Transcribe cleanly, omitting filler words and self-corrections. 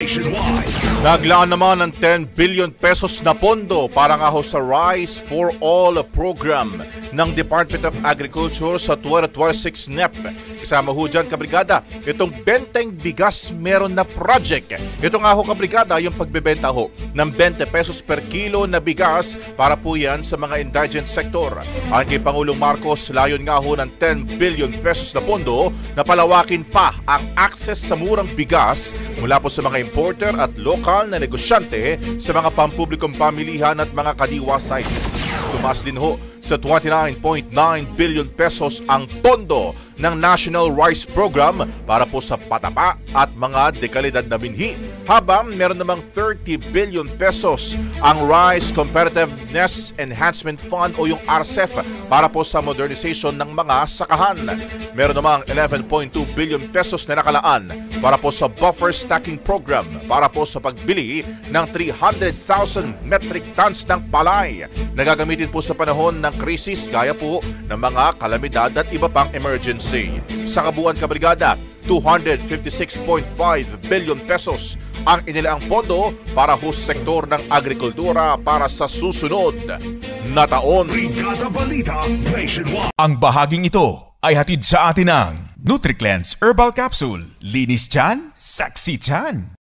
nationwide. Naglaan naman ng 10 billion pesos na pondo para nga ho sa Rice for All program ng Department of Agriculture sa 2026 NEP. Kasama ho dyan, kabrigada, itong benteng bigas meron na project. Ito nga ho, kabrigada, yung pagbebenta ho ng 20 pesos per kilo na bigas para po yan sa mga indigent sector. Ang kay Pangulong Marcos, layon nga ho ng 10 billion pesos na pondo na palawakin pa ang access sa murang bigas mula po sa mga importer at lokal na negosyante sa mga pampublikong pamilihan at mga kadiwa sites. Tumaas din ho sa 29.9 billion pesos ang pondo ng National Rice Program para po sa pataba at mga dekalidad na binhi, habang meron namang 30 billion pesos ang Rice Competitiveness Enhancement Fund o yung RCEF para po sa modernization ng mga sakahan. Meron namang 11.2 billion pesos na nakalaan para po sa Buffer Stacking Program para po sa pagbili ng 300,000 metric tons ng palay na gagamitin po sa panahon ng krisis gaya po ng mga kalamidad at iba pang emergency. Sa kabuuan, kabrigada, 256.5 billion pesos ang inilaang pondo para ho sa sektor ng agrikultura para sa susunod na taon. Brigada Balita Nationwide. Ang bahaging ito ay hatid sa atin ng NutriCleanse Herbal Capsule. Linis tiyan, sexy tiyan.